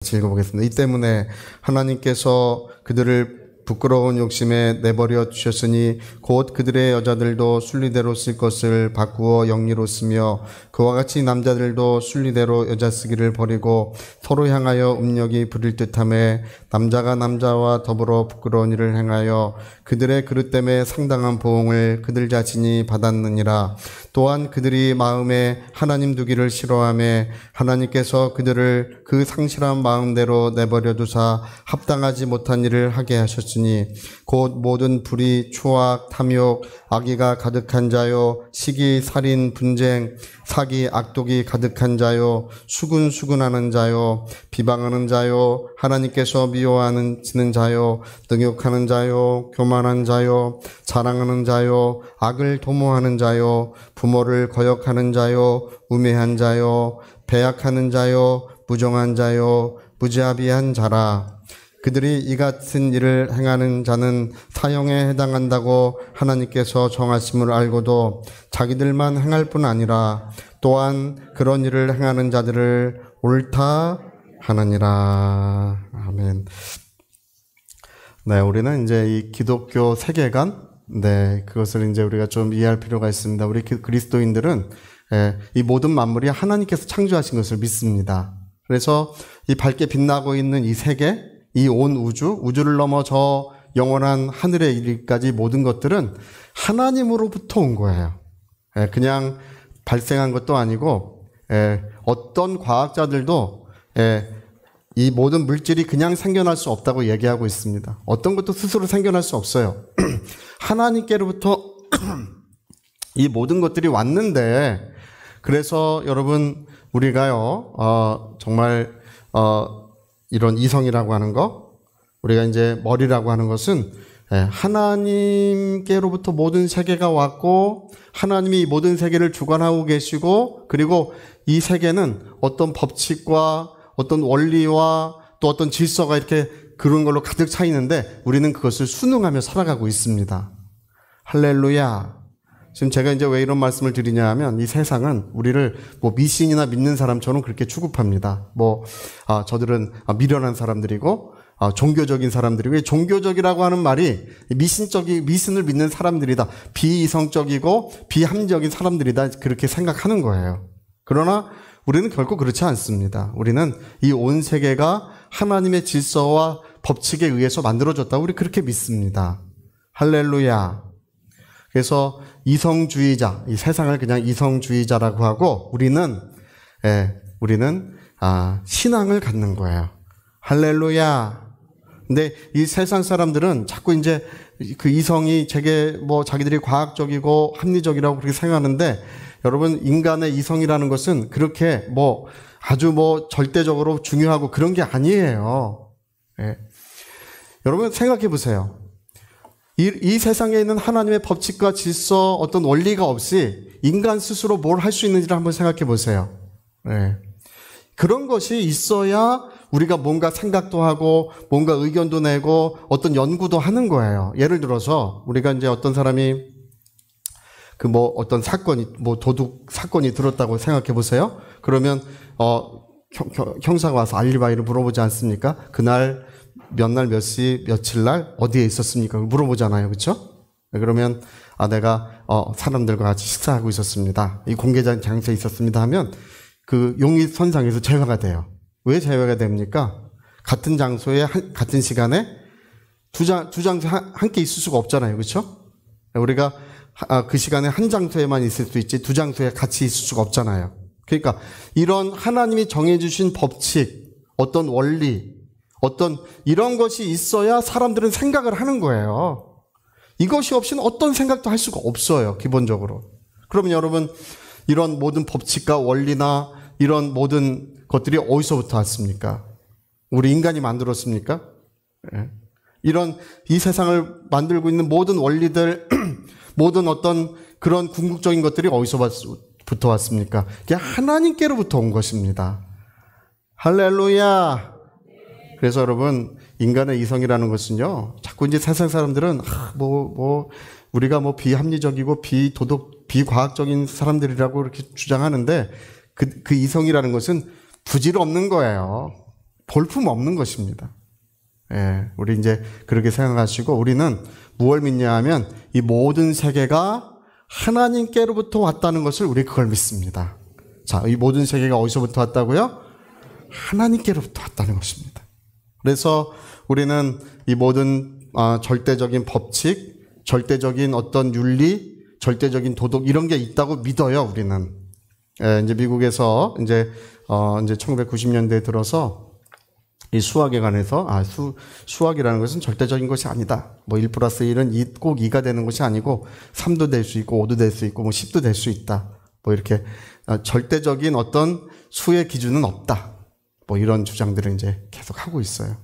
읽어보겠습니다. 이 때문에 하나님께서 그들을 부끄러운 욕심에 내버려 두셨으니 곧 그들의 여자들도 순리대로 쓸 것을 바꾸어 영리로 쓰며 그와 같이 남자들도 순리대로 여자 쓰기를 버리고 서로 향하여 음욕이 부릴 듯하며 남자가 남자와 더불어 부끄러운 일을 행하여 그들의 그릇 때문에 상당한 보응을 그들 자신이 받았느니라. 또한 그들이 마음에 하나님 두기를 싫어하며 하나님께서 그들을 그 상실한 마음대로 내버려 두사 합당하지 못한 일을 하게 하셨으니 곧 모든 불의, 추악, 탐욕, 악의가 가득한 자요, 시기, 살인, 분쟁, 사기, 악독이 가득한 자요, 수군수군하는 자요, 비방하는 자요, 하나님께서 미워하는 자요, 능욕하는 자요, 교만한 자요, 자랑하는 자요, 악을 도모하는 자요, 부모를 거역하는 자요, 우매한 자요, 배약하는 자요, 부정한 자요, 무자비한 자라. 그들이 이 같은 일을 행하는 자는 사형에 해당한다고 하나님께서 정하심을 알고도 자기들만 행할 뿐 아니라 또한 그런 일을 행하는 자들을 옳다 하느니라. 아멘. 네, 우리는 이제 이 기독교 세계관, 그것을 이제 우리가 좀 이해할 필요가 있습니다. 우리 그리스도인들은 이 모든 만물이 하나님께서 창조하신 것을 믿습니다. 그래서 이 밝게 빛나고 있는 이 세계, 이 온 우주를 넘어 저 영원한 하늘에 이르기까지 모든 것들은 하나님으로부터 온 거예요. 그냥 발생한 것도 아니고, 어떤 과학자들도 이 모든 물질이 그냥 생겨날 수 없다고 얘기하고 있습니다. 어떤 것도 스스로 생겨날 수 없어요. 하나님께로부터 이 모든 것들이 왔는데, 그래서 여러분 우리가요, 정말 이런 이성이라고 하는 거, 우리가 이제 머리라고 하는 것은 하나님께로부터 모든 세계가 왔고 하나님이 모든 세계를 주관하고 계시고, 그리고 이 세계는 어떤 법칙과 어떤 원리와 또 어떤 질서가 이렇게 그런 걸로 가득 차 있는데 우리는 그것을 순응하며 살아가고 있습니다. 할렐루야. 지금 제가 이제 왜 이런 말씀을 드리냐 하면 이 세상은 우리를 뭐 미신이나 믿는 사람처럼 그렇게 취급합니다. 저들은 미련한 사람들이고, 종교적인 사람들이고, 종교적이라고 하는 말이 미신을 믿는 사람들이다. 비이성적이고 비합리적인 사람들이다. 그렇게 생각하는 거예요. 그러나 우리는 결코 그렇지 않습니다. 우리는 이 온 세계가 하나님의 질서와 법칙에 의해서 만들어졌다고 우리 그렇게 믿습니다. 할렐루야. 그래서 이성주의자, 이 세상을 그냥 이성주의자라고 하고 우리는 신앙을 갖는 거예요. 할렐루야. 근데 이 세상 사람들은 자꾸 이제 그 이성이 자기들이 과학적이고 합리적이라고 그렇게 생각하는데, 여러분 인간의 이성이라는 것은 그렇게 아주 절대적으로 중요하고 그런 게 아니에요. 여러분 생각해 보세요. 이 세상에 있는 하나님의 법칙과 질서, 어떤 원리가 없이 인간 스스로 뭘 할 수 있는지를 한번 생각해 보세요. 그런 것이 있어야 우리가 뭔가 생각도 하고 뭔가 의견도 내고 어떤 연구도 하는 거예요. 예를 들어서 우리가 이제 어떤 사람이 어떤 사건이 도둑 사건이 들었다고 생각해 보세요. 그러면 형사가 와서 알리바이를 물어보지 않습니까? 그날 몇 날 몇 시 며칠 날 어디에 있었습니까? 물어보잖아요. 그렇죠? 그러면 내가 사람들과 같이 식사하고 있었습니다. 이 공개적인 장소에 있었습니다 하면 그 용의선상에서 제외가 돼요. 왜 제외가 됩니까? 같은 장소에 같은 시간에 두 장소에 함께 있을 수가 없잖아요. 그렇죠? 우리가 그 시간에 한 장소에만 있을 수 있지 두 장소에 같이 있을 수가 없잖아요. 그러니까 이런 하나님이 정해주신 법칙, 어떤 원리, 이런 것이 있어야 사람들은 생각을 하는 거예요. 이것이 없이는 어떤 생각도 할 수가 없어요, 기본적으로. 그러면 여러분, 이런 모든 법칙과 원리나 이런 모든 것들이 어디서부터 왔습니까? 우리 인간이 만들었습니까? 이 세상을 만들고 있는 모든 원리들, 모든 어떤 그런 궁극적인 것들이 어디서부터 왔습니까? 그게 하나님께로부터 온 것입니다. 할렐루야! 그래서 여러분, 인간의 이성이라는 것은요, 자꾸 이제 세상 사람들은, 우리가 비합리적이고 비과학적인 사람들이라고 이렇게 주장하는데, 그 이성이라는 것은 부질 없는 거예요. 볼품 없는 것입니다. 예, 우리 이제 그렇게 생각하시고 우리는 무엇을 믿냐 하면 이 모든 세계가 하나님께로부터 왔다는 것을 우리 그걸 믿습니다. 자, 이 모든 세계가 어디서부터 왔다고요? 하나님께로부터 왔다는 것입니다. 그래서 우리는 이 모든 절대적인 법칙, 절대적인 어떤 윤리, 절대적인 도덕 이런 게 있다고 믿어요. 우리는 이제 미국에서 이제 1990년대에 들어서 이 수학에 관해서 수학이라는 것은 절대적인 것이 아니다. 뭐 1 플러스 1은 꼭 2가 되는 것이 아니고 3도 될 수 있고 5도 될 수 있고 뭐 10도 될 수 있다. 뭐 이렇게 절대적인 어떤 수의 기준은 없다. 뭐 이런 주장들을 이제 계속 하고 있어요.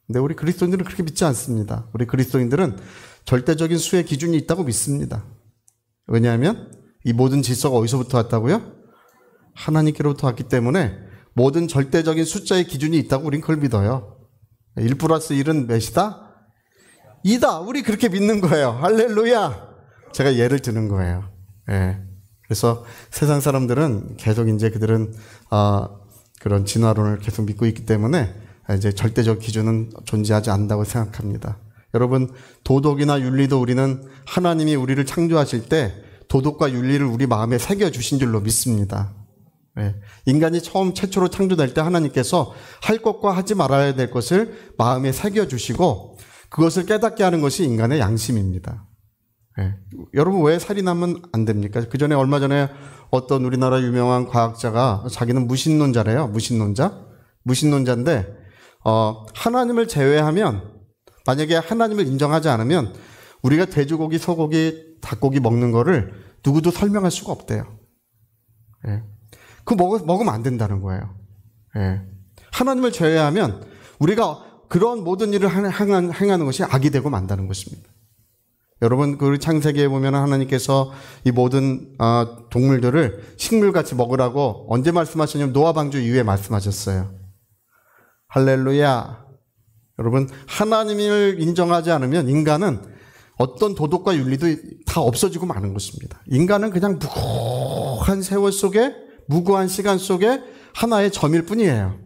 근데 우리 그리스도인들은 그렇게 믿지 않습니다. 우리 그리스도인들은 절대적인 수의 기준이 있다고 믿습니다. 왜냐하면 이 모든 질서가 어디서부터 왔다고요? 하나님께로부터 왔기 때문에 모든 절대적인 숫자의 기준이 있다고 우린 그걸 믿어요. 1 플러스 1은 몇이다? 2다. 우리 그렇게 믿는 거예요. 할렐루야. 제가 예를 드는 거예요. 예. 그래서 세상 사람들은 계속 이제 그들은 그런 진화론을 계속 믿고 있기 때문에 이제 절대적 기준은 존재하지 않는다고 생각합니다. 여러분, 도덕이나 윤리도 우리는 하나님이 우리를 창조하실 때 도덕과 윤리를 우리 마음에 새겨주신 줄로 믿습니다. 네. 인간이 최초로 창조될 때 하나님께서 할 것과 하지 말아야 될 것을 마음에 새겨주시고 그것을 깨닫게 하는 것이 인간의 양심입니다. 네. 여러분, 왜 살인하면 안 됩니까? 그 전에 얼마 전에 어떤 우리나라 유명한 과학자가 자기는 무신론자래요. 무신론자인데 하나님을 제외하면 만약에 하나님을 인정하지 않으면 우리가 돼지고기, 소고기, 닭고기 먹는 거를 누구도 설명할 수가 없대요. 예. 그거 먹으면 안 된다는 거예요. 예. 하나님을 제외하면 우리가 그런 모든 일을 행하는 것이 악이 되고 만다는 것입니다. 여러분, 그 창세기에 보면 하나님께서 이 모든 동물들을 식물같이 먹으라고 언제 말씀하셨냐면 노아 방주 이후에 말씀하셨어요. 할렐루야. 여러분, 하나님을 인정하지 않으면 인간은 어떤 도덕과 윤리도 다 없어지고 마는 것입니다. 인간은 그냥 무고한 세월 속에, 무고한 시간 속에 하나의 점일 뿐이에요.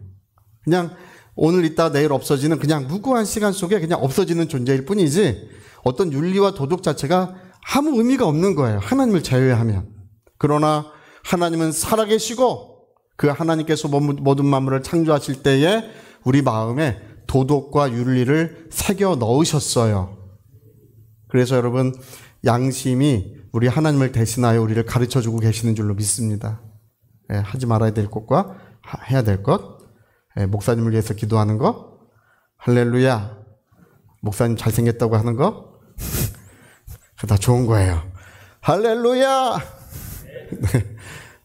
그냥 오늘 있다 내일 없어지는 그냥 무고한 시간 속에 그냥 없어지는 존재일 뿐이지 어떤 윤리와 도덕 자체가 아무 의미가 없는 거예요. 하나님을 제외하면. 그러나 하나님은 살아계시고 그 하나님께서 모든 만물을 창조하실 때에 우리 마음에 도덕과 윤리를 새겨 넣으셨어요. 그래서 여러분, 양심이 우리 하나님을 대신하여 우리를 가르쳐주고 계시는 줄로 믿습니다. 예, 하지 말아야 될 것과 해야 될 것, 예, 목사님을 위해서 기도하는 거, 할렐루야, 목사님 잘생겼다고 하는 거, 다 좋은 거예요. 할렐루야!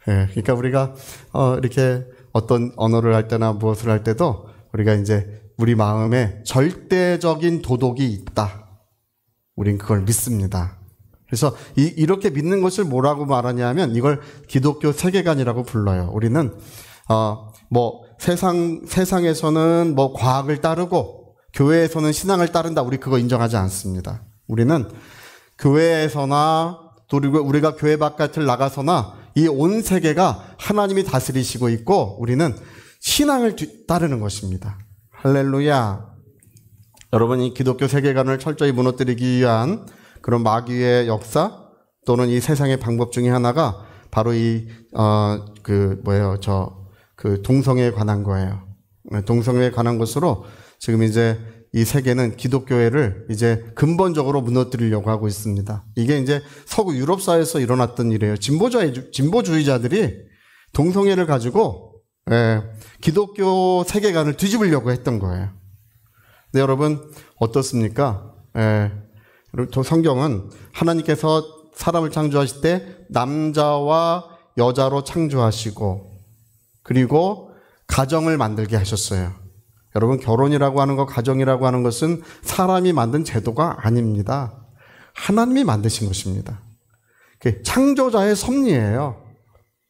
예, 그러니까 우리가 이렇게 어떤 언어를 할 때나 무엇을 할 때도 우리가 이제 우리 마음에 절대적인 도덕이 있다. 우린 그걸 믿습니다. 그래서 이렇게 믿는 것을 뭐라고 말하냐면 이걸 기독교 세계관이라고 불러요. 우리는 뭐 세상에서는 뭐 과학을 따르고 교회에서는 신앙을 따른다. 우리 그거 인정하지 않습니다. 우리는 교회에서나 또 우리가 교회 바깥을 나가서나 이 온 세계가 하나님이 다스리시고 있고 우리는 신앙을 따르는 것입니다. 할렐루야. 여러분, 이 기독교 세계관을 철저히 무너뜨리기 위한 그런 마귀의 역사 또는 이 세상의 방법 중에 하나가 바로 동성애에 관한 거예요. 동성애에 관한 것으로 지금 이제 이 세계는 기독교회를 이제 근본적으로 무너뜨리려고 하고 있습니다. 이게 이제 서구 유럽 사회에서 일어났던 일이에요. 진보주의자들이 동성애를 가지고 기독교 세계관을 뒤집으려고 했던 거예요. 네, 여러분, 어떻습니까? 저 성경은 하나님께서 사람을 창조하실 때 남자와 여자로 창조하시고 그리고 가정을 만들게 하셨어요. 여러분, 결혼이라고 하는 것, 가정이라고 하는 것은 사람이 만든 제도가 아닙니다. 하나님이 만드신 것입니다. 창조자의 섭리예요.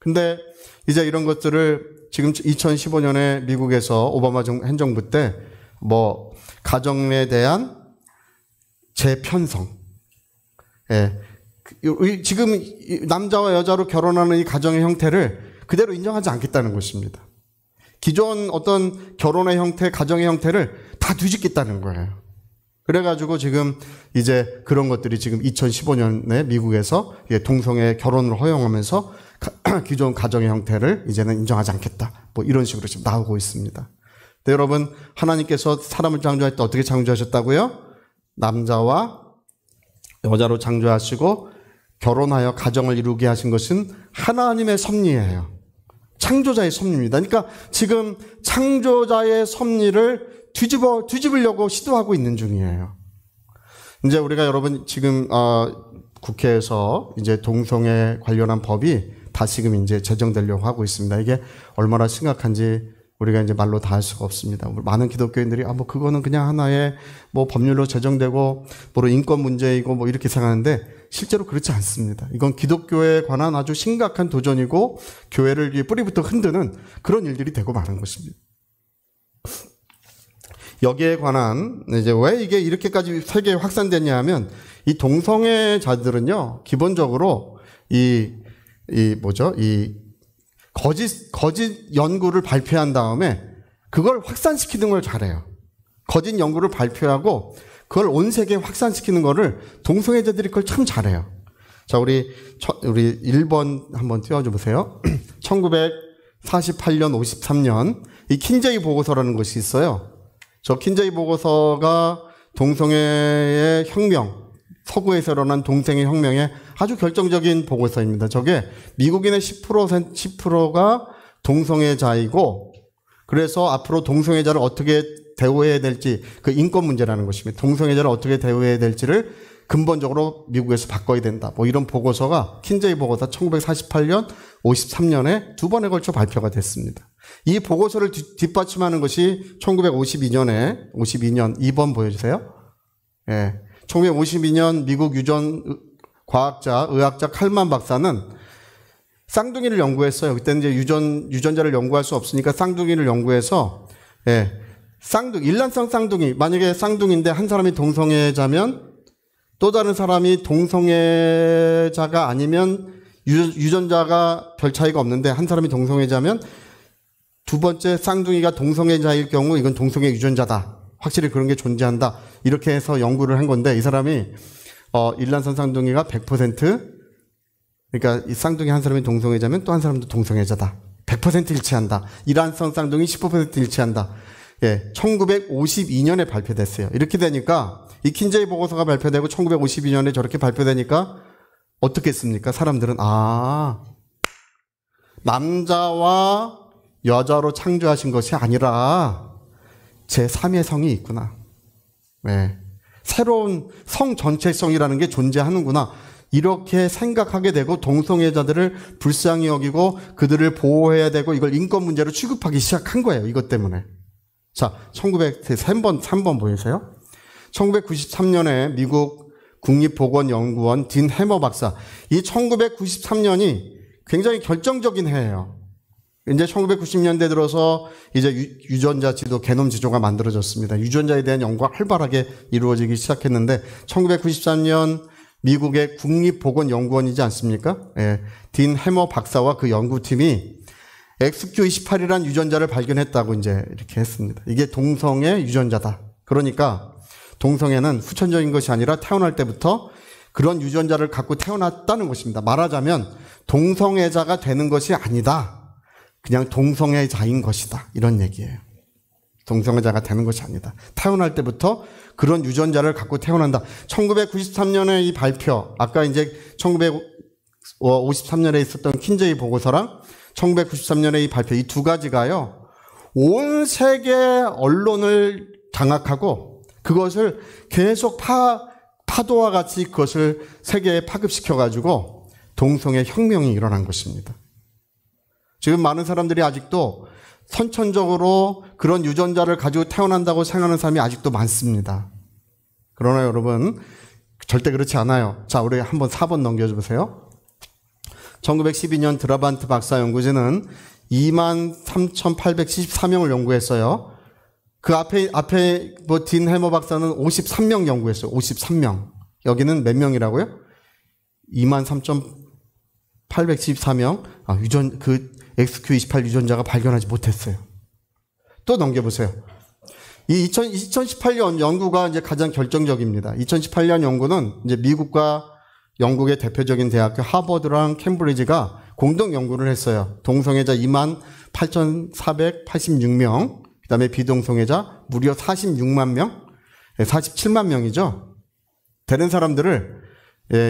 근데 이제 이런 것들을 지금 2015년에 미국에서 오바마 행정부 때 뭐 가정에 대한 재편성, 지금 남자와 여자로 결혼하는 이 가정의 형태를 그대로 인정하지 않겠다는 것입니다. 기존 어떤 결혼의 형태, 가정의 형태를 다 뒤집겠다는 거예요. 그래가지고 지금 이제 그런 것들이 지금 2015년에 미국에서 동성애 결혼을 허용하면서 기존 가정의 형태를 이제는 인정하지 않겠다. 뭐 이런 식으로 지금 나오고 있습니다. 네, 여러분, 하나님께서 사람을 창조할 때 어떻게 창조하셨다고요? 남자와 여자로 창조하시고 결혼하여 가정을 이루게 하신 것은 하나님의 섭리예요. 창조자의 섭리입니다. 그러니까 지금 창조자의 섭리를 뒤집으려고 시도하고 있는 중이에요. 이제 우리가 여러분 지금 국회에서 이제 동성애 관련한 법이 다시금 이제 제정되려고 하고 있습니다. 이게 얼마나 심각한지 우리가 이제 말로 다 할 수가 없습니다. 많은 기독교인들이 뭐 그거는 그냥 하나의 뭐 법률로 제정되고 뭐 인권 문제이고 뭐 이렇게 생각하는데 실제로 그렇지 않습니다. 이건 기독교에 관한 아주 심각한 도전이고 교회를 뿌리부터 흔드는 그런 일들이 되고 마는 것입니다. 여기에 관한 이제 왜 이게 이렇게까지 세계에 확산됐냐 하면 이 동성애자들은요 기본적으로 이 거짓 연구를 발표한 다음에 그걸 확산시키는 걸 잘해요. 거짓 연구를 발표하고 그걸 온 세계에 확산시키는 거를 동성애자들이 그걸 참 잘해요. 자, 우리 1번 한번 띄워줘 보세요. 1948년, 53년 이 킨제이 보고서라는 것이 있어요. 저 킨제이 보고서가 동성애의 혁명, 서구에서 일어난 동성애 혁명의 아주 결정적인 보고서입니다. 저게 미국인의 10%가 동성애자이고 그래서 앞으로 동성애자를 어떻게 대우해야 될지 그 인권 문제라는 것입니다. 동성애자를 어떻게 대우해야 될지를 근본적으로 미국에서 바꿔야 된다. 뭐 이런 보고서가 킨제이 보고서 1948년, 53년에 두 번에 걸쳐 발표가 됐습니다. 이 보고서를 뒷받침하는 것이 1952년 2번 보여주세요. 예. 1952년 미국 의학자 칼만 박사는 쌍둥이를 연구했어요. 그때는 이제 유전자를 연구할 수 없으니까 쌍둥이를 연구해서, 예. 일란성 쌍둥이. 만약에 쌍둥이인데 한 사람이 동성애자면 또 다른 사람이 동성애자가 아니면 유전자가 별 차이가 없는데 한 사람이 동성애자면 두 번째 쌍둥이가 동성애자일 경우 이건 동성애 유전자다. 확실히 그런 게 존재한다. 이렇게 해서 연구를 한 건데 이 사람이 일란성 쌍둥이가 100% 그러니까 이 쌍둥이 한 사람이 동성애자면 또 한 사람도 동성애자다. 100% 일치한다. 일란성 쌍둥이 15% 일치한다. 예, 1952년에 발표됐어요. 이렇게 되니까 이 킨제이 보고서가 발표되고 1952년에 저렇게 발표되니까 어떻게 했습니까? 사람들은 남자와 여자로 창조하신 것이 아니라 제3의 성이 있구나. 네. 새로운 성 전체성이라는 게 존재하는구나. 이렇게 생각하게 되고 동성애자들을 불쌍히 여기고 그들을 보호해야 되고 이걸 인권 문제로 취급하기 시작한 거예요. 이것 때문에. 자, 3번 보이세요? 1993년에 미국 국립보건연구원 딘 해머 박사. 이 1993년이 굉장히 결정적인 해예요. 이제 1990년대 들어서 이제 유전자 지도, 게놈 지도가 만들어졌습니다. 유전자에 대한 연구가 활발하게 이루어지기 시작했는데 1993년 미국의 국립보건연구원이지 않습니까? 예, 딘 해머 박사와 그 연구팀이 XQ28이라는 유전자를 발견했다고 이제 이렇게 했습니다. 이게 동성애 유전자다. 그러니까 동성애는 후천적인 것이 아니라 태어날 때부터 그런 유전자를 갖고 태어났다는 것입니다. 말하자면 동성애자가 되는 것이 아니다. 그냥 동성애자인 것이다. 이런 얘기예요. 동성애자가 되는 것이 아니다. 태어날 때부터 그런 유전자를 갖고 태어난다. 1993년에 이 발표, 아까 이제 1953년에 있었던 킨제이 보고서랑 1993년에 이 발표, 이 두 가지가요, 온 세계 언론을 장악하고 그것을 계속 파도와 같이 그것을 세계에 파급시켜가지고 동성애 혁명이 일어난 것입니다. 지금 많은 사람들이 아직도 선천적으로 그런 유전자를 가지고 태어난다고 생각하는 사람이 아직도 많습니다. 그러나 여러분, 절대 그렇지 않아요. 자, 우리 한번 4번 넘겨주세요. 1912년 드라반트 박사 연구진은 23,874명을 연구했어요. 그 앞에 딘 해머 박사는 53명 연구했어요. 53명. 여기는 몇 명이라고요? 23,874명. XQ28 유전자가 발견하지 못했어요. 또 넘겨보세요. 이 2018년 연구가 이제 가장 결정적입니다. 2018년 연구는 이제 미국과 영국의 대표적인 대학교 하버드랑 캠브리지가 공동 연구를 했어요. 동성애자 28,486명, 그 다음에 비동성애자 무려 46만 명, 47만 명이죠. 되는 사람들을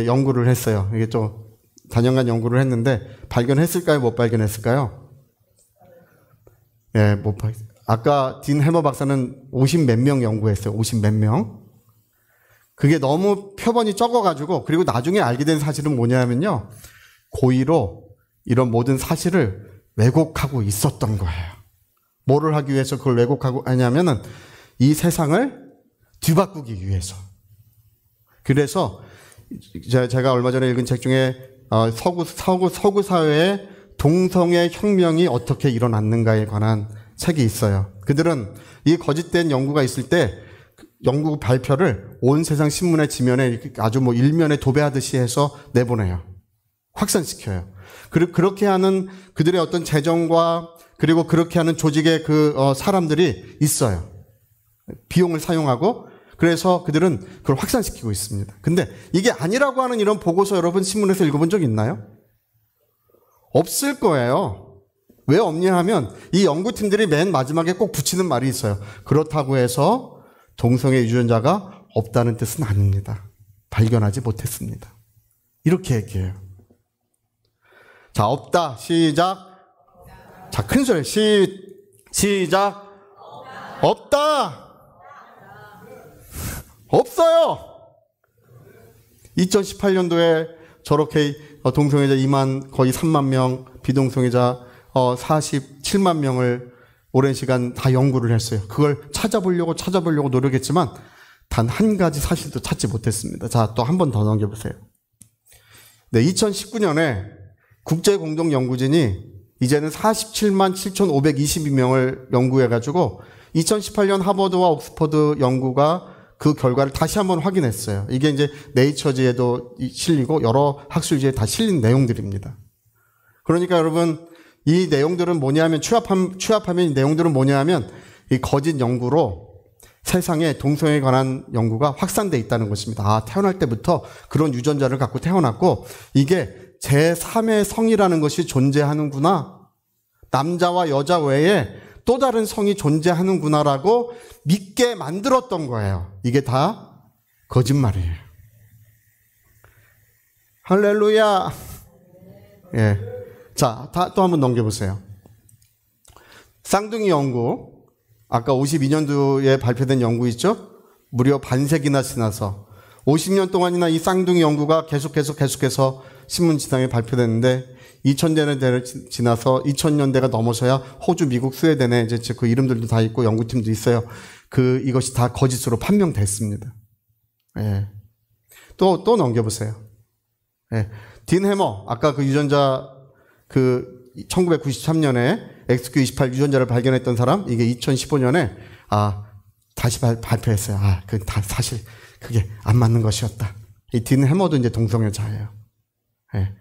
연구를 했어요. 이게 좀 4년간 연구를 했는데 발견했을까요? 못 발견했을까요? 못 발견. 아까 딘 해머 박사는 50 몇 명 연구했어요. 50 몇 명. 그게 너무 표본이 적어가지고, 그리고 나중에 알게 된 사실은 뭐냐면요, 고의로 이런 모든 사실을 왜곡하고 있었던 거예요. 뭐를 하기 위해서 그걸 왜곡하고 하냐면은 이 세상을 뒤바꾸기 위해서. 그래서 제가 얼마 전에 읽은 책 중에 서구 사회의 동성애 혁명이 어떻게 일어났는가에 관한 책이 있어요. 그들은 이 거짓된 연구가 있을 때 연구 발표를 온 세상 신문의 지면에 아주 뭐 일면에 도배하듯이 해서 내보내요. 확산시켜요. 그렇게 하는 그들의 어떤 재정과 그리고 그렇게 하는 조직의 사람들이 있어요. 비용을 사용하고, 그래서 그들은 그걸 확산시키고 있습니다. 근데 이게 아니라고 하는 이런 보고서 여러분 신문에서 읽어본 적 있나요? 없을 거예요. 왜 없냐 하면 이 연구팀들이 맨 마지막에 꼭 붙이는 말이 있어요. 그렇다고 해서 동성애 유전자가 없다는 뜻은 아닙니다. 발견하지 못했습니다. 이렇게 얘기해요. 자, 없다. 시작. 자, 큰 소리. 시작. 없다. 없어요. 2018년도에 저렇게 동성애자 2만 거의 3만 명, 비동성애자 47만 명을 오랜 시간 다 연구를 했어요. 그걸 찾아보려고 노력했지만 단 한 가지 사실도 찾지 못했습니다. 자, 또 한 번 더 넘겨보세요. 네, 2019년에 국제공동연구진이 이제는 47만 7,522명을 연구해가지고 2018년 하버드와 옥스퍼드 연구가 그 결과를 다시 한번 확인했어요. 이게 이제 네이처지에도 실리고 여러 학술지에 다 실린 내용들입니다. 그러니까 여러분, 이 내용들은 뭐냐면 취합하면 이 내용들은 뭐냐면 이 거짓 연구로 세상에 동성애에 관한 연구가 확산돼 있다는 것입니다. 아, 태어날 때부터 그런 유전자를 갖고 태어났고 이게 제3의 성이라는 것이 존재하는구나. 남자와 여자 외에 또 다른 성이 존재하는구나라고 믿게 만들었던 거예요. 이게 다 거짓말이에요. 할렐루야. 예. 자, 또 한번 넘겨보세요. 쌍둥이 연구. 아까 52년도에 발표된 연구 있죠? 무려 반세기나 지나서 50년 동안이나 이 쌍둥이 연구가 계속해서 신문지상에 발표됐는데 2000년대를 지나서 2000년대가 넘어서야 호주, 미국, 스웨덴에 이제 그 이름들도 다 있고 연구팀도 있어요. 이것이 다 거짓으로 판명됐습니다. 예. 또 넘겨보세요. 예. 딘 해머, 아까 그 유전자 1993년에 XQ28 유전자를 발견했던 사람, 이게 2015년에 다시 발표했어요. 사실 그게 안 맞는 것이었다. 이 딘 해머도 이제 동성애자예요. 예.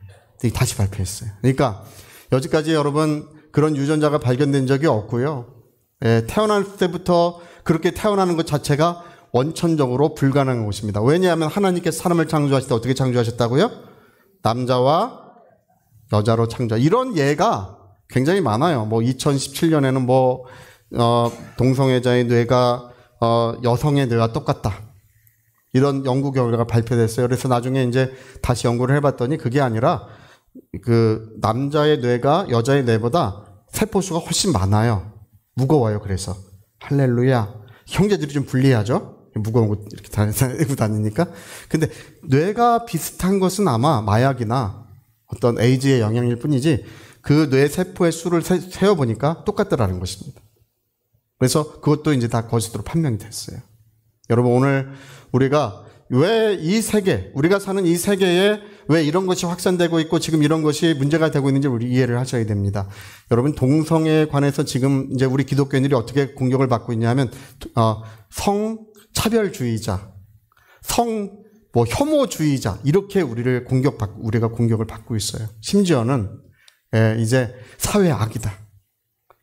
다시 발표했어요. 그러니까 여지까지 여러분 그런 유전자가 발견된 적이 없고요. 예, 태어날 때부터 그렇게 태어나는 것 자체가 원천적으로 불가능한 것입니다. 왜냐하면 하나님께서 사람을 창조하실 때 어떻게 창조하셨다고요? 남자와 여자로 창조. 이런 예가 굉장히 많아요. 2017년에는 동성애자의 뇌가 여성의 뇌와 똑같다. 이런 연구 결과가 발표됐어요. 그래서 나중에 이제 다시 연구를 해봤더니 그게 아니라 남자의 뇌가 여자의 뇌보다 세포수가 훨씬 많아요. 무거워요. 그래서 할렐루야. 형제들이 좀 불리하죠. 무거운 거 이렇게 다니고 다니니까. 근데 뇌가 비슷한 것은 아마 마약이나 어떤 에이즈의 영향일 뿐이지 그 뇌 세포의 수를 세어보니까 똑같더라는 것입니다. 그래서 그것도 이제 다 거짓으로 판명이 됐어요. 여러분, 오늘 우리가 왜 우리가 사는 이 세계에 왜 이런 것이 확산되고 있고 지금 이런 것이 문제가 되고 있는지 우리 이해를 하셔야 됩니다. 여러분, 동성애에 관해서 지금 이제 우리 기독교인들이 어떻게 공격을 받고 있냐면 성차별주의자, 혐오주의자 이렇게 우리가 공격을 받고 있어요. 심지어는 이제 사회 악이다.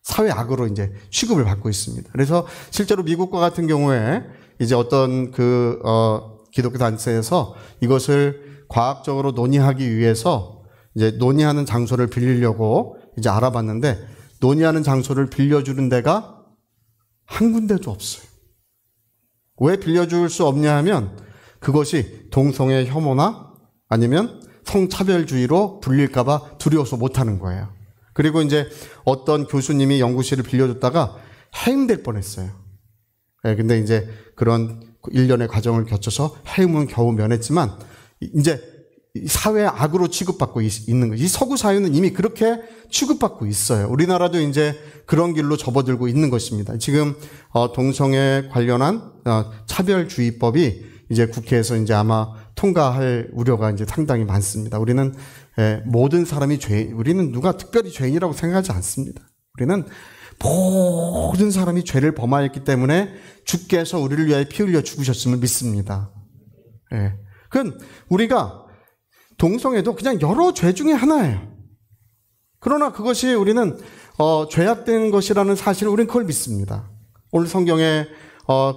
사회 악으로 이제 취급을 받고 있습니다. 그래서 실제로 미국과 같은 경우에 이제 어떤 기독교 단체에서 이것을 과학적으로 논의하기 위해서 이제 논의하는 장소를 빌리려고 이제 알아봤는데 논의하는 장소를 빌려주는 데가 한 군데도 없어요. 왜 빌려줄 수 없냐 하면 그것이 동성애 혐오나 아니면 성차별주의로 불릴까봐 두려워서 못하는 거예요. 그리고 이제 어떤 교수님이 연구실을 빌려줬다가 해임될 뻔했어요. 근데 이제 그런 일련의 과정을 거쳐서 해임은 겨우 면했지만 이제 사회 악으로 취급받고 있는 거죠. 이 서구 사회는 이미 그렇게 취급받고 있어요. 우리나라도 이제 그런 길로 접어들고 있는 것입니다. 지금 동성애 관련한 차별주의법이 이제 국회에서 이제 아마 통과할 우려가 이제 상당히 많습니다. 우리는 모든 사람이 우리는 누가 특별히 죄인이라고 생각하지 않습니다. 우리는 모든 사람이 죄를 범하였기 때문에 주께서 우리를 위하여 피 흘려 죽으셨음을 믿습니다. 그건 우리가 동성애도 그냥 여러 죄 중에 하나예요. 그러나 그것이 우리는 죄악된 것이라는 사실을 우리는 그걸 믿습니다. 오늘 성경에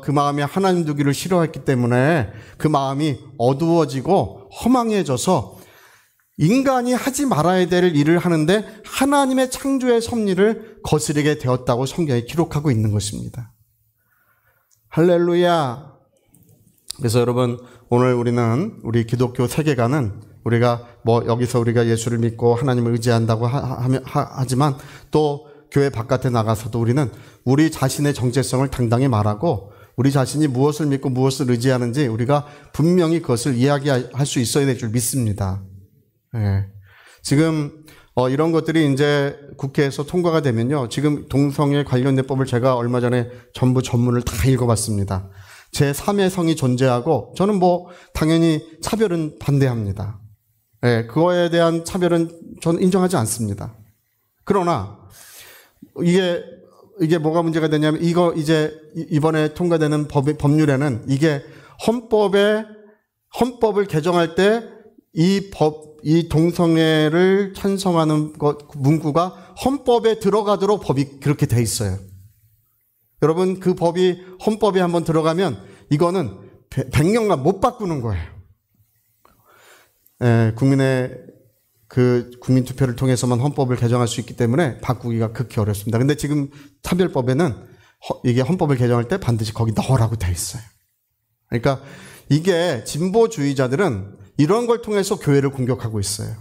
그 마음이 하나님 두기를 싫어했기 때문에 그 마음이 어두워지고 허망해져서 인간이 하지 말아야 될 일을 하는데 하나님의 창조의 섭리를 거스르게 되었다고 성경에 기록하고 있는 것입니다. 할렐루야. 그래서 여러분 오늘 우리는 우리 기독교 세계관은 우리가 여기서 우리가 예수를 믿고 하나님을 의지한다고 하지만 또 교회 바깥에 나가서도 우리는 우리 자신의 정체성을 당당히 말하고 우리 자신이 무엇을 믿고 무엇을 의지하는지 우리가 분명히 그것을 이야기할 수 있어야 될 줄 믿습니다. 지금 이런 것들이 이제 국회에서 통과가 되면요. 지금 동성애 관련된 법을 제가 얼마 전에 전부 전문을 다 읽어봤습니다. 제3의 성이 존재하고 저는 당연히 차별은 반대합니다. 그거에 대한 차별은 저는 인정하지 않습니다. 그러나 이게 뭐가 문제가 되냐면 이거 이제 이번에 통과되는 법률에는 이게 헌법을 개정할 때 이 동성애를 찬성하는 문구가 헌법에 들어가도록 법이 그렇게 돼 있어요. 여러분 그 법이 헌법에 한번 들어가면 이거는 100년간 못 바꾸는 거예요. 국민 투표를 통해서만 헌법을 개정할 수 있기 때문에 바꾸기가 극히 어렵습니다. 근데 지금 차별법에는 이게 헌법을 개정할 때 반드시 거기 넣으라고 돼 있어요. 그러니까 이게 진보주의자들은 이런 걸 통해서 교회를 공격하고 있어요.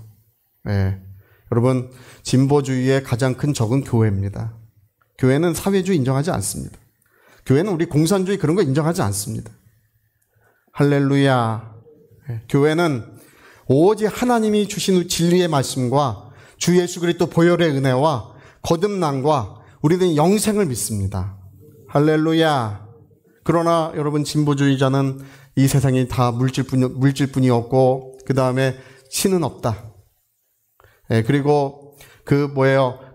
여러분 진보주의의 가장 큰 적은 교회입니다. 교회는 사회주의 인정하지 않습니다. 교회는 우리 공산주의 그런 거 인정하지 않습니다. 할렐루야. 교회는 오직 하나님이 주신 진리의 말씀과 주 예수 그리스도 보혈의 은혜와 거듭남과 우리는 영생을 믿습니다. 할렐루야. 그러나 여러분 진보주의자는 이 세상이 다 물질뿐이 없고 그 다음에 신은 없다. 그리고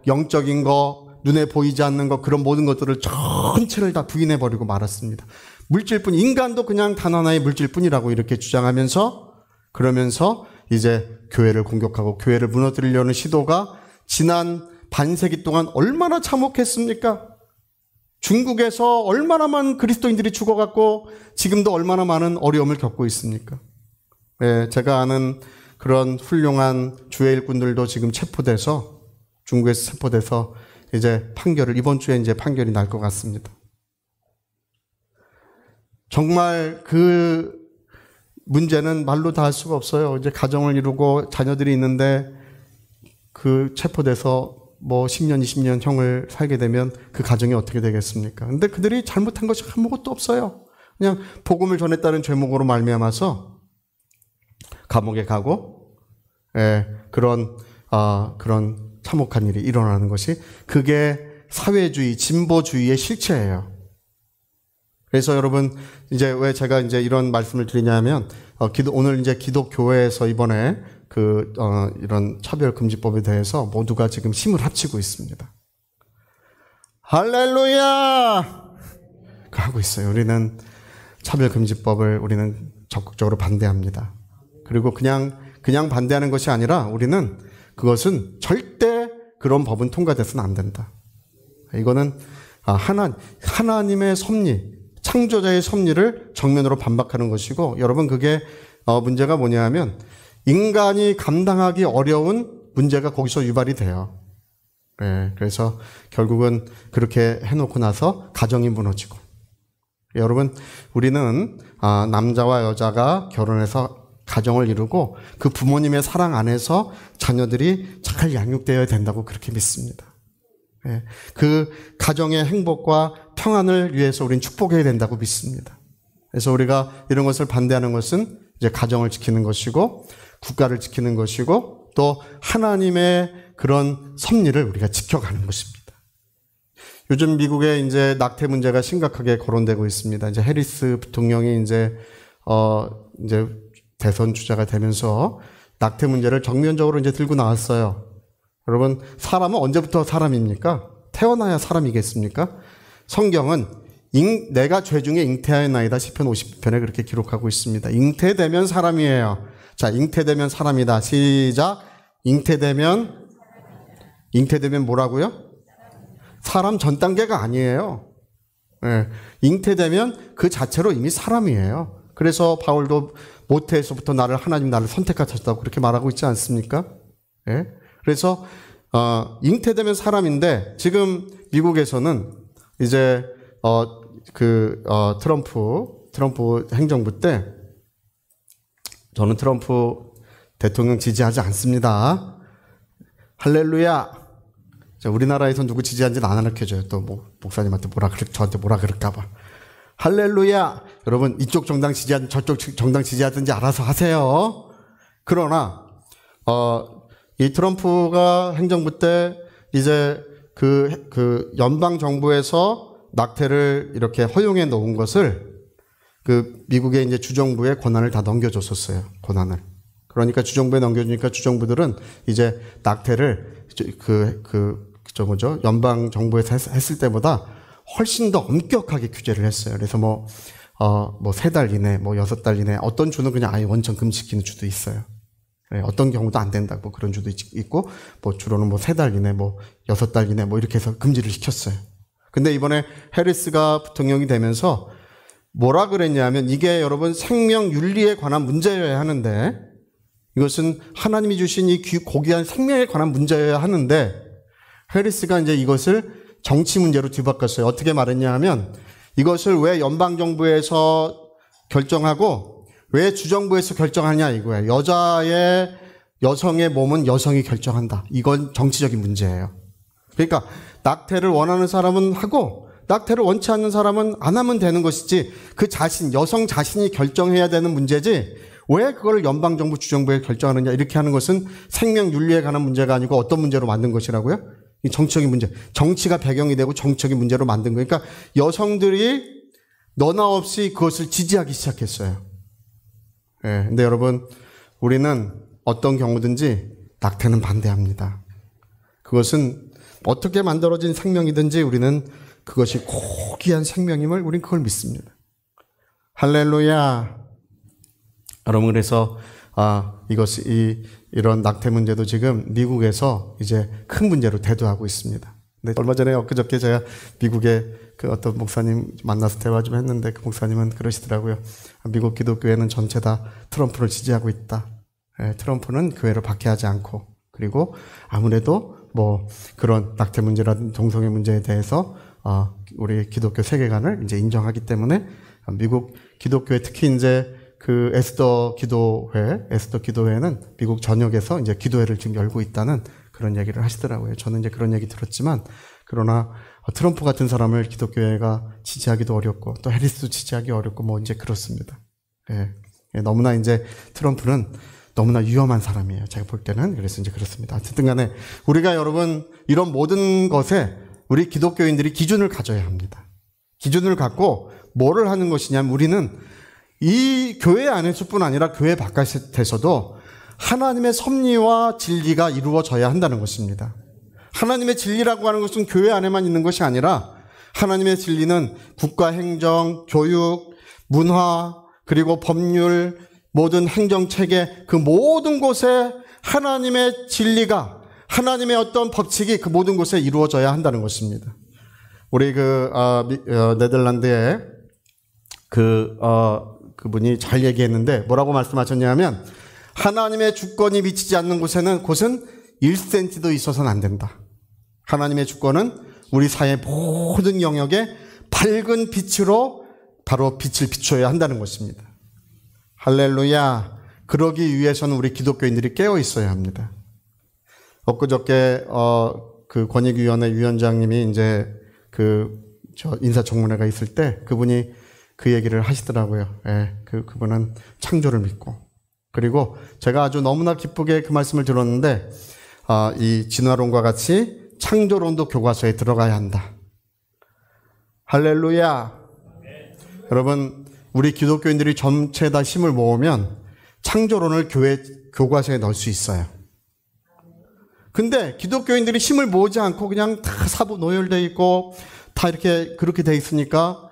영적인 거 눈에 보이지 않는 것 그런 모든 것들을 전체를 다 부인해버리고 말았습니다. 물질뿐 인간도 그냥 단 하나의 물질뿐이라고 이렇게 주장하면서 그러면서 이제 교회를 공격하고 교회를 무너뜨리려는 시도가 지난 반세기 동안 얼마나 참혹했습니까? 중국에서 얼마나 많은 그리스도인들이 죽어갔고 지금도 얼마나 많은 어려움을 겪고 있습니까? 제가 아는 그런 훌륭한 주의 일꾼들도 지금 중국에서 체포돼서 이제 이번 주에 이제 판결이 날 것 같습니다. 정말 그 문제는 말로 다 할 수가 없어요. 이제 가정을 이루고 자녀들이 있는데 체포돼서 10년, 20년 형을 살게 되면 그 가정이 어떻게 되겠습니까? 근데 그들이 잘못한 것이 아무것도 없어요. 그냥 복음을 전했다는 죄목으로 말미암아서 감옥에 가고, 그런 참혹한 일이 일어나는 것이 그게 사회주의, 진보주의의 실체예요. 그래서 여러분, 이제 왜 제가 이제 이런 말씀을 드리냐면, 오늘 이제 기독교회에서 이번에 이런 차별금지법에 대해서 모두가 지금 힘을 합치고 있습니다. 할렐루야! 하고 있어요. 우리는 차별금지법을 우리는 적극적으로 반대합니다. 그리고 그냥 반대하는 것이 아니라 우리는 그것은 절대 그런 법은 통과돼서는 안 된다. 이거는 하나님의 섭리, 창조자의 섭리를 정면으로 반박하는 것이고, 여러분 그게 문제가 뭐냐 하면 인간이 감당하기 어려운 문제가 거기서 유발이 돼요. 네, 그래서 결국은 그렇게 해놓고 나서 가정이 무너지고, 여러분 우리는 남자와 여자가 결혼해서 가정을 이루고 그 부모님의 사랑 안에서 자녀들이 잘 양육되어야 된다고 그렇게 믿습니다. 네, 그 가정의 행복과 평안을 위해서 우리는 축복해야 된다고 믿습니다. 그래서 우리가 이런 것을 반대하는 것은 이제 가정을 지키는 것이고 국가를 지키는 것이고 또 하나님의 그런 섭리를 우리가 지켜가는 것입니다. 요즘 미국에 이제 낙태 문제가 심각하게 거론되고 있습니다. 이제 해리스 부통령이 이제 대선 주자가 되면서 낙태 문제를 정면적으로 이제 들고 나왔어요. 여러분, 사람은 언제부터 사람입니까? 태어나야 사람이겠습니까? 성경은 내가 죄 중에 잉태하였나이다 시편 50편에 그렇게 기록하고 있습니다. 잉태되면 사람이에요. 자, 잉태되면 사람이다. 시작. 잉태되면 뭐라고요? 사람 전 단계가 아니에요. 네. 잉태되면 그 자체로 이미 사람이에요. 그래서 바울도 모태에서부터 하나님 나를 선택하셨다고 그렇게 말하고 있지 않습니까? 네. 그래서 잉태되면 사람인데 지금 미국에서는 이제 트럼프 행정부 때 저는 트럼프 대통령 지지하지 않습니다. 할렐루야. 자, 우리나라에서 누구 지지하는지는 안 알려줘요. 또 목사님한테 저한테 뭐라 그럴까봐. 할렐루야. 여러분 이쪽 정당 지지하든 저쪽 정당 지지하든지 알아서 하세요. 그러나 이 트럼프가 행정부 때 이제 그 연방 정부에서 낙태를 이렇게 허용해 놓은 것을 그 미국의 이제 주정부의 권한을 다 넘겨줬었어요. 권한을. 그러니까 주정부에 넘겨주니까 주정부들은 이제 낙태를 연방 정부에서 했을 때보다 훨씬 더 엄격하게 규제를 했어요. 그래서 3달 이내, 6달 이내, 어떤 주는 그냥 아예 원천 금지시키는 주도 있어요. 네, 어떤 경우도 안 된다, 그런 주도 있고, 주로는 3달 이내, 6달 이내, 이렇게 해서 금지를 시켰어요. 근데 이번에 해리스가 부통령이 되면서 뭐라 그랬냐면 이게 여러분 생명윤리에 관한 문제여야 하는데, 이것은 하나님이 주신 이 고귀한 생명에 관한 문제여야 하는데, 해리스가 이제 이것을 정치 문제로 뒤바꿨어요. 어떻게 말했냐 하면 이것을 왜 연방정부에서 결정하고 왜 주정부에서 결정하냐 이거예요. 여성의 몸은 여성이 결정한다. 이건 정치적인 문제예요. 그러니까 낙태를 원하는 사람은 하고 낙태를 원치 않는 사람은 안 하면 되는 것이지 여성 자신이 결정해야 되는 문제지 왜 그걸 연방정부 주정부에 결정하느냐 이렇게 하는 것은 생명윤리에 관한 문제가 아니고 어떤 문제로 만든 것이라고요? 이 정치적인 문제. 정치가 배경이 되고 정치적인 문제로 만든 거예요. 그러니까 여성들이 너나 없이 그것을 지지하기 시작했어요. 예. 근데 여러분, 우리는 어떤 경우든지 낙태는 반대합니다. 그것은 어떻게 만들어진 생명이든지 우리는 그것이 고귀한 생명임을 우리는 그걸 믿습니다. 할렐루야. 여러분, 그래서 이런 낙태 문제도 지금 미국에서 이제 큰 문제로 대두하고 있습니다. 근데 얼마 전에 엊그저께 제가 미국의 어떤 목사님 만나서 대화 좀 했는데 그 목사님은 그러시더라고요. 미국 기독교회는 전체 다 트럼프를 지지하고 있다. 트럼프는 교회를 박해하지 않고, 그리고 아무래도 그런 낙태 문제라든지 동성애 문제에 대해서 우리 기독교 세계관을 이제 인정하기 때문에 미국 기독교회 특히 이제 그 에스더 기도회는 미국 전역에서 이제 기도회를 지금 열고 있다는 그런 얘기를 하시더라고요. 저는 이제 그런 얘기 들었지만, 그러나 트럼프 같은 사람을 기독교회가 지지하기도 어렵고, 또 해리스도 지지하기 어렵고, 이제 그렇습니다. 너무나 이제 트럼프는 너무나 위험한 사람이에요. 제가 볼 때는. 그래서 이제 그렇습니다. 어쨌든 간에 우리가 여러분 이런 모든 것에 우리 기독교인들이 기준을 가져야 합니다. 기준을 갖고 뭐를 하는 것이냐면 우리는 이 교회 안에서뿐 아니라 교회 바깥에서도 하나님의 섭리와 진리가 이루어져야 한다는 것입니다. 하나님의 진리라고 하는 것은 교회 안에만 있는 것이 아니라 하나님의 진리는 국가 행정, 교육, 문화, 그리고 법률, 모든 행정체계 그 모든 곳에 하나님의 진리가, 하나님의 어떤 법칙이 그 모든 곳에 이루어져야 한다는 것입니다. 우리 네덜란드에 그분이 잘 얘기했는데 뭐라고 말씀하셨냐면 하나님의 주권이 미치지 않는 곳은 1cm도 있어서는 안 된다. 하나님의 주권은 우리 사회 모든 영역에 밝은 빛으로 바로 빛을 비춰야 한다는 것입니다. 할렐루야. 그러기 위해서는 우리 기독교인들이 깨어 있어야 합니다. 엊그저께 그 권익위원회 위원장님이 이제 인사청문회가 있을 때 그분이 그 얘기를 하시더라고요. 예, 그분은 창조를 믿고. 그리고 제가 아주 너무나 기쁘게 그 말씀을 들었는데, 이 진화론과 같이 창조론도 교과서에 들어가야 한다. 할렐루야. 여러분, 우리 기독교인들이 전체 다 힘을 모으면 창조론을 교과서에 넣을 수 있어요. 근데 기독교인들이 힘을 모으지 않고 그냥 다 사부 노열되어 있고 다 이렇게 그렇게 돼 있으니까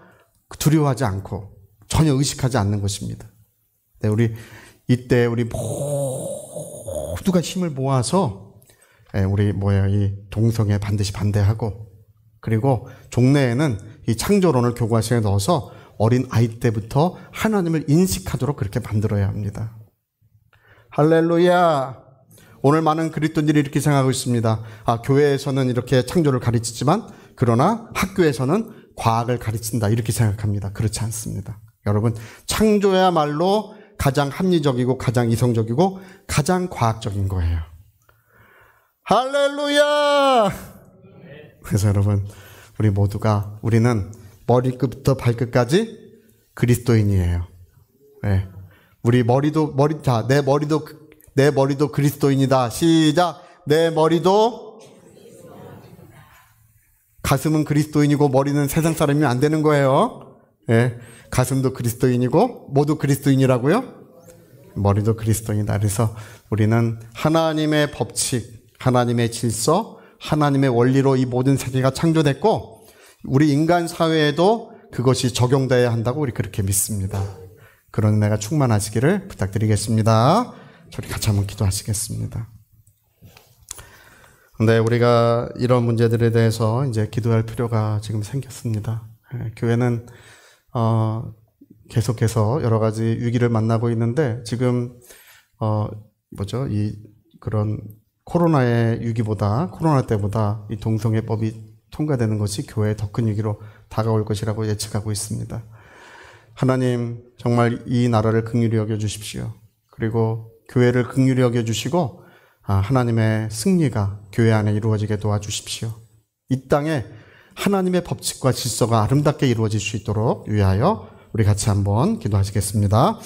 두려워하지 않고 전혀 의식하지 않는 것입니다. 네, 이때 우리 모두가 힘을 모아서 이 동성애 반드시 반대하고, 그리고 종래에는 이 창조론을 교과서에 넣어서 어린 아이 때부터 하나님을 인식하도록 그렇게 만들어야 합니다. 할렐루야. 오늘 많은 그리스도인들이 이렇게 생각하고 있습니다. 교회에서는 이렇게 창조를 가르치지만 그러나 학교에서는 과학을 가르친다, 이렇게 생각합니다. 그렇지 않습니다. 여러분, 창조야말로 가장 합리적이고 가장 이성적이고 가장 과학적인 거예요. 할렐루야. 그래서 여러분, 우리는 머리끝부터 발끝까지 그리스도인이에요. 네. 내 머리도 그리스도인이다. 시작. 내 머리도, 가슴은 그리스도인이고 머리는 세상 사람이면 안 되는 거예요. 예, 가슴도 그리스도인이고 모두 그리스도인이라고요? 머리도 그리스도인이다. 그래서 우리는 하나님의 법칙, 하나님의 질서, 하나님의 원리로 이 모든 세계가 창조됐고 우리 인간 사회에도 그것이 적용돼야 한다고 우리 그렇게 믿습니다. 그런 은혜가 충만하시기를 부탁드리겠습니다. 저희 같이 한번 기도하시겠습니다. 근데 우리가 이런 문제들에 대해서 이제 기도할 필요가 지금 생겼습니다. 교회는 계속해서 여러 가지 위기를 만나고 있는데 지금 그런 코로나의 위기보다, 코로나 때보다 이 동성애법이 통과되는 것이 교회에 더 큰 위기로 다가올 것이라고 예측하고 있습니다. 하나님, 정말 이 나라를 긍휼히 여겨 주십시오. 그리고 교회를 긍휼히 여겨 주시고 하나님의 승리가 교회 안에 이루어지게 도와주십시오. 이 땅에 하나님의 법칙과 질서가 아름답게 이루어질 수 있도록 위하여 우리 같이 한번 기도하시겠습니다.